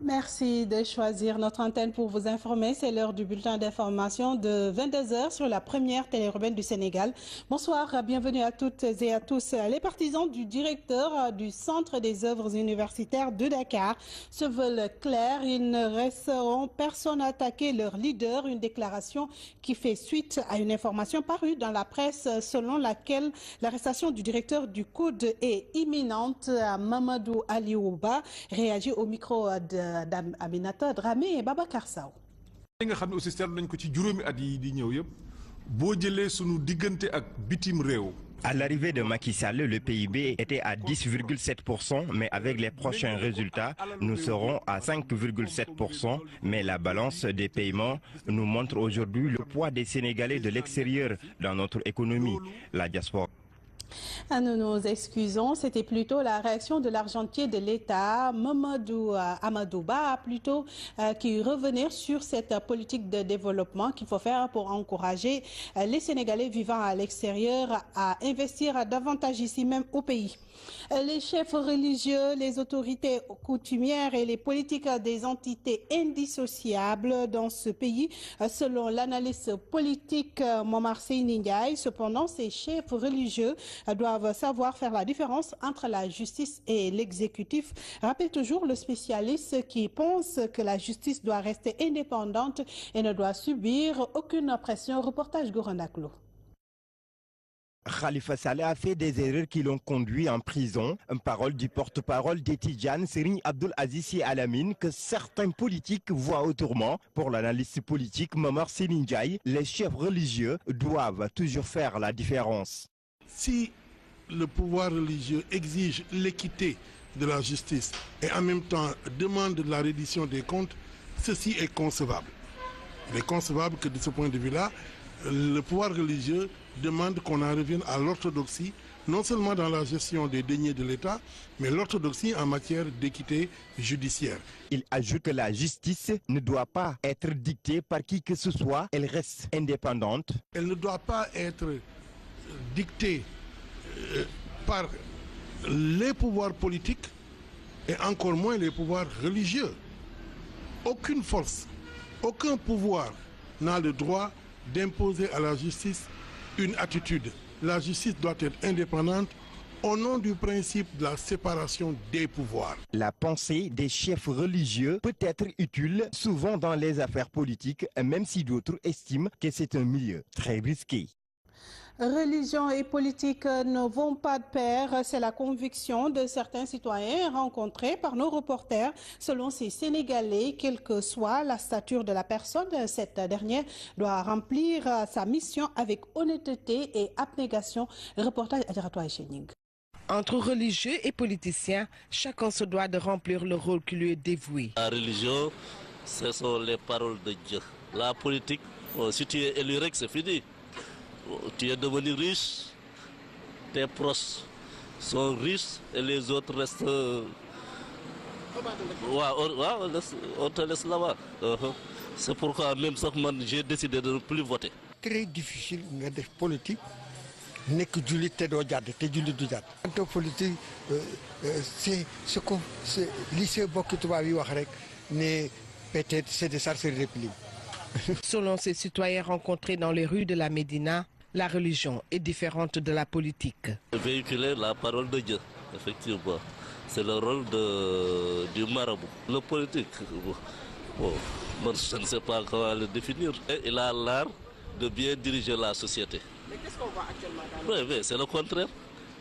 Merci de choisir notre antenne pour vous informer. C'est l'heure du bulletin d'information de 22h sur la première télé urbaine du Sénégal. Bonsoir, bienvenue à toutes et à tous. Les partisans du directeur du Centre des œuvres universitaires de Dakar se veulent clairs. Ils ne laisseront personne attaquer leur leader. Une déclaration qui fait suite à une information parue dans la presse selon laquelle l'arrestation du directeur du COUD est imminente. Mamadou Aliouba réagit au micro d'Aminata Dramé et Babacar Sow. li nga xam ne aussi seetlu nañ ko ci juróomi at yi di ñëw yëpp boo jëlee sunu diggante ak bitim réew. À l'arrivée de Macky Sall, le PIB était à 10,7%, mais avec les prochains résultats, nous serons à 5,7%. Mais la balance des paiements nous montre aujourd'hui le poids des Sénégalais de l'extérieur dans notre économie, la diaspora. Nous nous excusons, c'était plutôt la réaction de l'argentier de l'État, Mamadou Amadouba, plutôt, qui revenait sur cette politique de développement qu'il faut faire pour encourager les Sénégalais vivant à l'extérieur à investir davantage ici même au pays. Les chefs religieux, les autorités coutumières et les politiques des entités indissociables dans ce pays, selon l'analyste politique Momar Seyni Ndiaye. Cependant, ces chefs religieux doivent savoir faire la différence entre la justice et l'exécutif. Rappelle toujours le spécialiste qui pense que la justice doit rester indépendante et ne doit subir aucune pression. Reportage Goranaklo. Khalifa Saleh a fait des erreurs qui l'ont conduit en prison. Une parole du porte-parole des Tidjanes, Serigne Abdoul Aziz Sy Al Amine, que certains politiques voient autrement. Pour l'analyste politique Momar Seyni Ndiaye, les chefs religieux doivent toujours faire la différence. Si le pouvoir religieux exige l'équité de la justice et en même temps demande la reddition des comptes, ceci est concevable. Il est concevable que de ce point de vue-là, le pouvoir religieux demande qu'on en revienne à l'orthodoxie, non seulement dans la gestion des deniers de l'État, mais l'orthodoxie en matière d'équité judiciaire. Il ajoute que la justice ne doit pas être dictée par qui que ce soit, elle reste indépendante. Elle ne doit pas être dictée par les pouvoirs politiques et encore moins les pouvoirs religieux. Aucune force, aucun pouvoir n'a le droit d'imposer à la justice une attitude. La justice doit être indépendante au nom du principe de la séparation des pouvoirs. La pensée des chefs religieux peut être utile souvent dans les affaires politiques, même si d'autres estiment que c'est un milieu très risqué. Religion et politique ne vont pas de pair, c'est la conviction de certains citoyens rencontrés par nos reporters. Selon ces Sénégalais, quelle que soit la stature de la personne, cette dernière doit remplir sa mission avec honnêteté et abnégation. Reportage Adjaratou Chening. Entre religieux et politiciens, chacun se doit de remplir le rôle qui lui est dévoué. La religion, ce sont les paroles de Dieu. La politique, si tu es élu, c'est fini. Tu es devenu riche, tes proches sont riches et les autres restent. On te laisse là-bas. C'est pourquoi même ça, j'ai décidé de ne plus voter. Très difficile de politique. Nek julit te do jadd te julit du jadd. En politique c'est ce que lycée bokk tubaab yi wax rek ne peut-être c'est des sorciers république. Selon ces citoyens rencontrés dans les rues de la Médina, la religion est différente de la politique. Véhiculer la parole de Dieu, effectivement, c'est le rôle du marabout. Le politique, moi, je ne sais pas comment le définir. Il a l'art de bien diriger la société. Mais qu'est-ce qu'on voit actuellement dans le... Oui, c'est le contraire.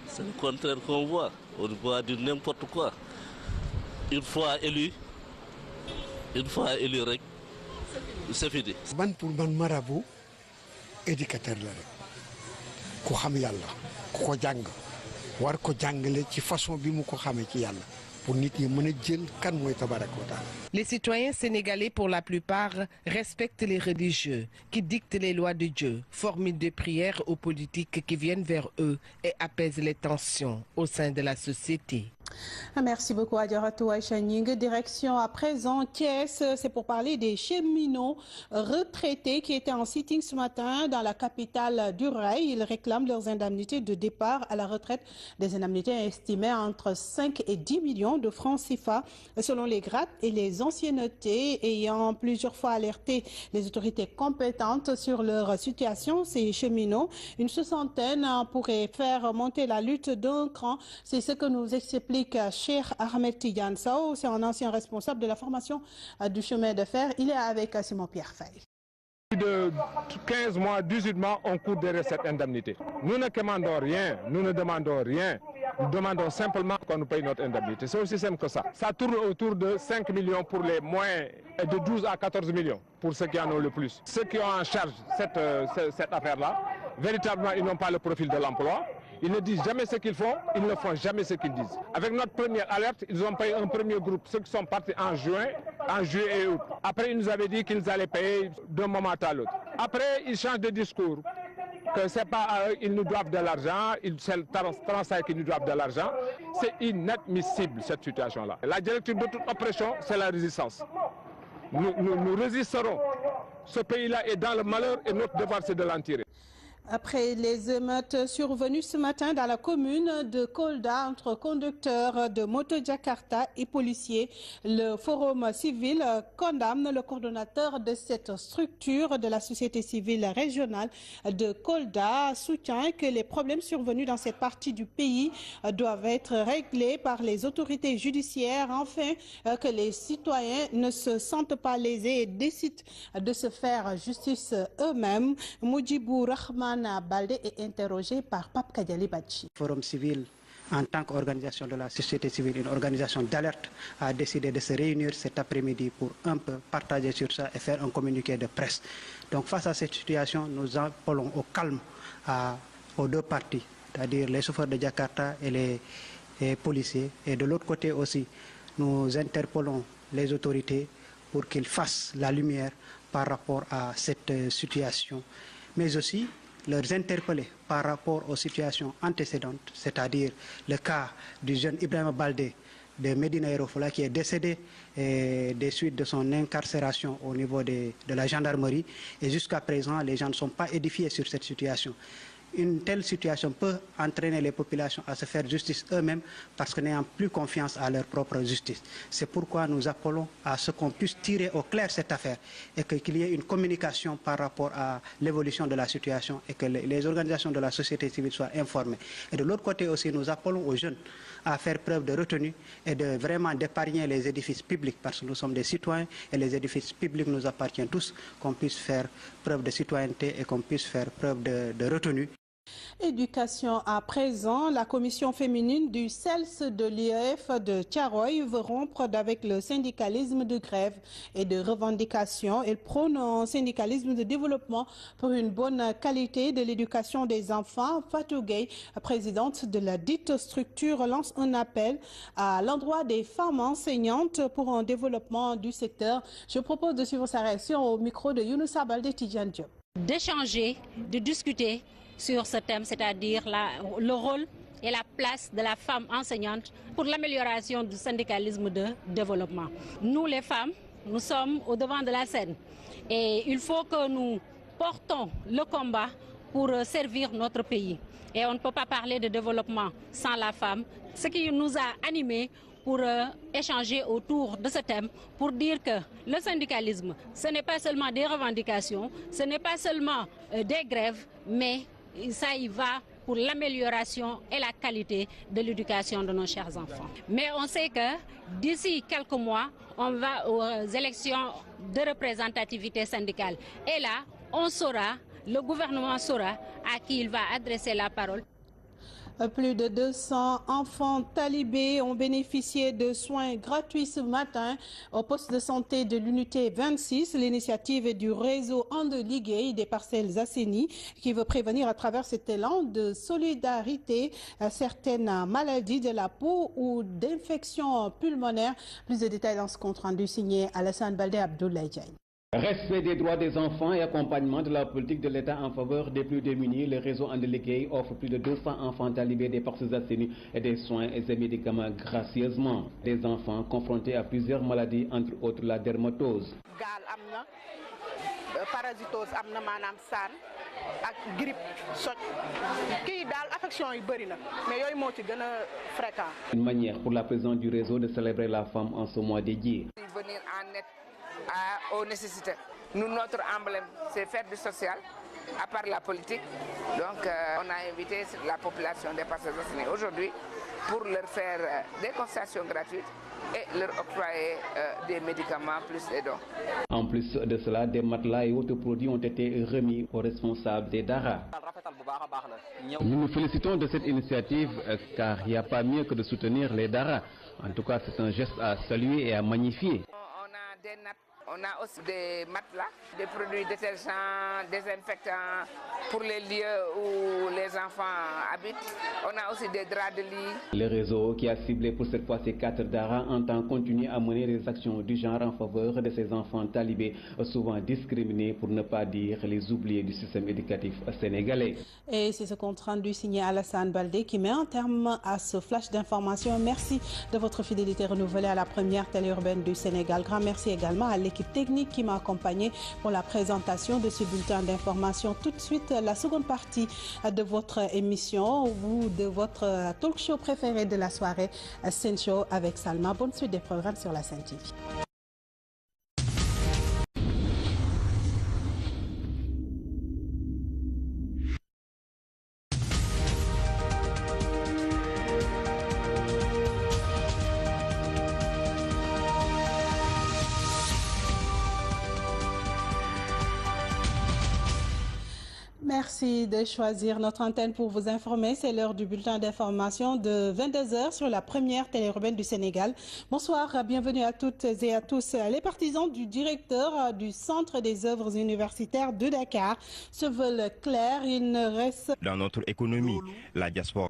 C'est le contraire qu'on voit. On voit du n'importe quoi. Une fois élu, c'est fini. Man pour man marabout éducateur la rek ku xam yàlla ku ko jàng war ko jàngale ci façon bi mu ko xamee ci yàlla pour nit ñi mën a jël kan mooy tabarak wa taala. Les citoyens sénégalais, pour la plupart, respectent les religieux qui dictent les lois de Dieu, formulent des prières aux politiques qui viennent vers eux et apaisent les tensions au sein de la société. Merci beaucoup Adjaratou Aïcha Gningue. Direction à présent Thiès, c'est pour parler des cheminots retraités qui étaient en sitting ce matin dans la capitale du rail. Ils réclament leurs indemnités de départ à la retraite, des indemnités estimées entre 5 et 10 millions de francs CFA selon les grades et les anciennetés. Ayant plusieurs fois alerté les autorités compétentes sur leur situation, ces cheminots, une soixantaine pourraient faire monter la lutte d'un cran. C'est ce que nous explique Cheikh Ahmed Tidiane Sow, c'est un ancien responsable de la formation du chemin de fer. Il est avec Simon Pierre Faye. De 15 mois, 18 mois, on court derrière cette indemnité. Nous ne commandons rien, nous ne demandons rien. Nous demandons simplement qu'on nous paye notre indemnité. C'est aussi simple que ça. Ça tourne autour de 5 millions pour les moins et de 12 à 14 millions pour ceux qui en ont le plus. Ceux qui ont en charge cette affaire-là, véritablement, ils n'ont pas le profil de l'emploi. Ils ne disent jamais ce qu'ils font, ils ne font jamais ce qu'ils disent. Avec notre première alerte, ils ont payé un premier groupe, ceux qui sont partis en juillet et août. Après, ils nous avaient dit qu'ils allaient payer d'un moment à l'autre. Après, ils changent de discours, que c'est pas à eux, ils nous doivent de l'argent, c'est le Transai qui nous doivent de l'argent. C'est inadmissible cette situation-là. La directive de toute oppression, c'est la résistance. Nous résisterons. Ce pays-là est dans le malheur et notre devoir, c'est de l'en tirer. Après les émeutes survenues ce matin dans la commune de Kolda entre conducteurs de moto Jakarta et policiers, le Forum civil condamne le coordonnateur de cette structure de la société civile régionale de Kolda, soutient que les problèmes survenus dans cette partie du pays doivent être réglés par les autorités judiciaires, afin que les citoyens ne se sentent pas lésés et décident de se faire justice eux-mêmes. Moujibou Rahman Baldé est interrogé par Pape Kadiali Badji. Forum civil, en tant qu'organisation de la société civile, une organisation d'alerte, a décidé de se réunir cet après-midi pour un peu partager sur ça et faire un communiqué de presse. Donc face à cette situation, nous appelons au calme aux deux parties, c'est-à-dire les chauffeurs de Jakarta et les policiers. Et de l'autre côté aussi, nous interpellons les autorités pour qu'ils fassent la lumière par rapport à cette situation, mais aussi leur interpeller par rapport aux situations antécédentes, c'est-à-dire le cas du jeune Ibrahima Baldé de Médina Yoro Foulah qui est décédé des suites de son incarcération au niveau de la gendarmerie. Et jusqu'à présent, les gens ne sont pas édifiés sur cette situation. Une telle situation peut entraîner les populations à se faire justice eux-mêmes parce que n'ayant plus confiance à leur propre justice. C'est pourquoi nous appelons à ce qu'on puisse tirer au clair cette affaire et qu'il y ait une communication par rapport à l'évolution de la situation et que les organisations de la société civile soient informées. Et de l'autre côté aussi, nous appelons aux jeunes à faire preuve de retenue et de vraiment d'épargner les édifices publics parce que nous sommes des citoyens et les édifices publics nous appartiennent tous, qu'on puisse faire preuve de citoyenneté et qu'on puisse faire preuve de retenue. Éducation à présent, la commission féminine du CELS de l'IEF de Thiaroye veut rompre avec le syndicalisme de grève et de revendication. Elle prône un syndicalisme de développement pour une bonne qualité de l'éducation des enfants. Fatou Gueye, présidente de la dite structure, lance un appel à l'endroit des femmes enseignantes pour un développement du secteur. Je propose de suivre sa réaction au micro de Younoussa Baldé Tidjane Diop. D'échanger, de discuter sur ce thème, c'est-à-dire le rôle et la place de la femme enseignante pour l'amélioration du syndicalisme de développement. Nous, les femmes, nous sommes au devant de la scène et il faut que nous portons le combat pour servir notre pays. Et on ne peut pas parler de développement sans la femme. Ce qui nous a animés pour échanger autour de ce thème, pour dire que le syndicalisme, ce n'est pas seulement des revendications, ce n'est pas seulement des grèves, mais ça y va pour l'amélioration et la qualité de l'éducation de nos chers enfants. Mais on sait que d'ici quelques mois, on va aux élections de représentativité syndicale. Et là, on saura, le gouvernement saura à qui il va adresser la parole. Plus de 200 enfants talibés ont bénéficié de soins gratuits ce matin au poste de santé de l'unité 26. L'initiative est du réseau Andeligue des Parcelles Assainies qui veut prévenir à travers cet élan de solidarité certaines maladies de la peau ou d'infections pulmonaires. Plus de détails dans ce compte rendu signé Alassane Baldé Abdoulaye Diagne. Respect des droits des enfants et accompagnement de la politique de l'État en faveur des plus démunis, le réseau Andeliqué offre plus de 200 enfants talibés des forces assainies et des soins et des médicaments gracieusement. Des enfants confrontés à plusieurs maladies, entre autres la dermatose. Parasitose amna manam san ak grippe soj ki dal affection yu bari na mais yoy mo ci gëna fréquent. Une manière pour la présidente du réseau de célébrer la femme en ce mois dédié. Venir en aide aux nécessités. Nous, notre emblème, c'est faire du social, à part la politique. Donc, on a invité la population des personnes assainies aujourd'hui pour leur faire des consultations gratuites et leur octroyer des médicaments plus des dons. En plus de cela, des matelas et autres produits ont été remis aux responsables des Dara. Nous nous félicitons de cette initiative car il n'y a pas mieux que de soutenir les Dara. En tout cas, c'est un geste à saluer et à magnifier. On a aussi des matelas, des produits détergents, désinfectants pour les lieux où les enfants habitent. On a aussi des draps de lit. Le réseau qui a ciblé pour cette fois ces 4 Dara entend continuer à mener des actions du genre en faveur de ces enfants talibés, souvent discriminés pour ne pas dire les oubliés du système éducatif sénégalais. Et c'est ce compte rendu signé Alassane Baldé qui met un terme à ce flash d'information. Merci de votre fidélité renouvelée à la première télé urbaine du Sénégal. Grand merci également à l'équipe technique qui m'a accompagné pour la présentation de ce bulletin d'information. Tout de suite, la seconde partie de votre émission ou de votre talk show préféré de la soirée, Sen Show avec Salma. Bonne suite des programmes sur la Sen TV. Merci de choisir notre antenne pour vous informer. C'est l'heure du bulletin d'information de 22h sur la première télé urbaine du Sénégal. Bonsoir, bienvenue à toutes et à tous. Les partisans du directeur du Centre des œuvres universitaires de Dakar se veulent clairs. Il ne reste... Dans notre économie, la diaspora.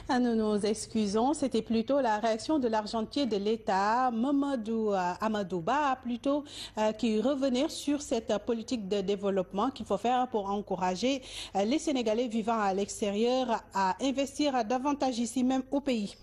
Nous nous excusons, c'était plutôt la réaction de l'argentier de l'État, Mamadou Amadouba, plutôt, qui revenait sur cette politique de développement qu'il faut faire pour encourager les Sénégalais vivant à l'extérieur à investir davantage ici même au pays.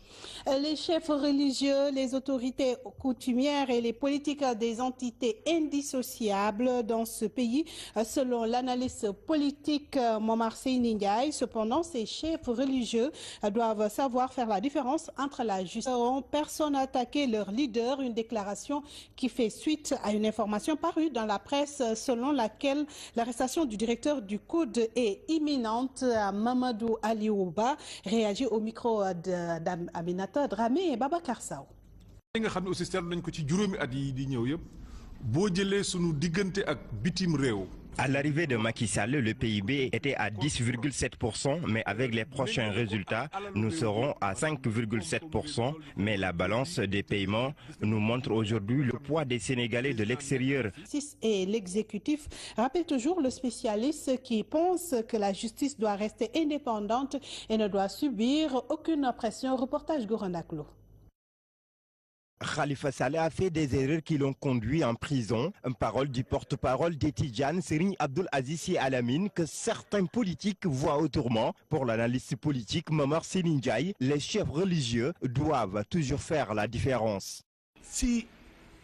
Les chefs religieux, les autorités coutumières et les politiques des entités indissociables dans ce pays, selon l'analyste politique Momar Seyni Ndiaye. Cependant, ces chefs religieux doivent savoir faire la différence entre la justice. Personne n'a attaqué leur leader, une déclaration qui fait suite à une information parue dans la presse selon laquelle l'arrestation du directeur du COUD est imminente. Mamadou Aliouba réagit au micro d'Aminata Dramé et Babacar Sow. li nga xam ne aussi seetlu nañ ko ci juróomi at yi di ñëw yëpp boo jëlee sunu diggante ak bitim réew. À l'arrivée de Macky Sall, le PIB était à 10,7%, mais avec les prochains résultats, nous serons à 5,7%. Mais la balance des paiements nous montre aujourd'hui le poids des Sénégalais de l'extérieur. Et l'exécutif rappelle toujours le spécialiste qui pense que la justice doit rester indépendante et ne doit subir aucune pression. Reportage Gorandaklo. Khalifa Saleh a fait des erreurs qui l'ont conduit en prison. Une parole du porte-parole des Tidjanes, Serigne Abdoul Aziz Sy Al Amine, que certains politiques voient autrement. Pour l'analyste politique Momar Seyni Ndiaye, les chefs religieux doivent toujours faire la différence. Si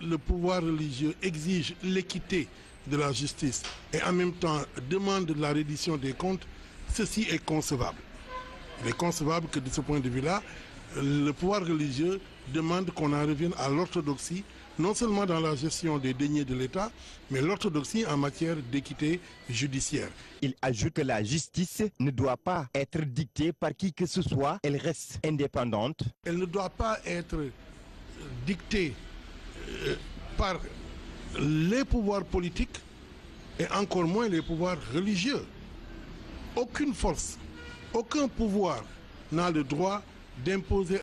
le pouvoir religieux exige l'équité de la justice et en même temps demande la reddition des comptes, ceci est concevable. Il est concevable que de ce point de vue-là, le pouvoir religieux demande qu'on en revienne à l'orthodoxie, non seulement dans la gestion des deniers de l'État, mais l'orthodoxie en matière d'équité judiciaire. Il ajoute que la justice ne doit pas être dictée par qui que ce soit, elle reste indépendante. Elle ne doit pas être dictée par les pouvoirs politiques et encore moins les pouvoirs religieux. Aucune force, aucun pouvoir n'a le droit d'imposer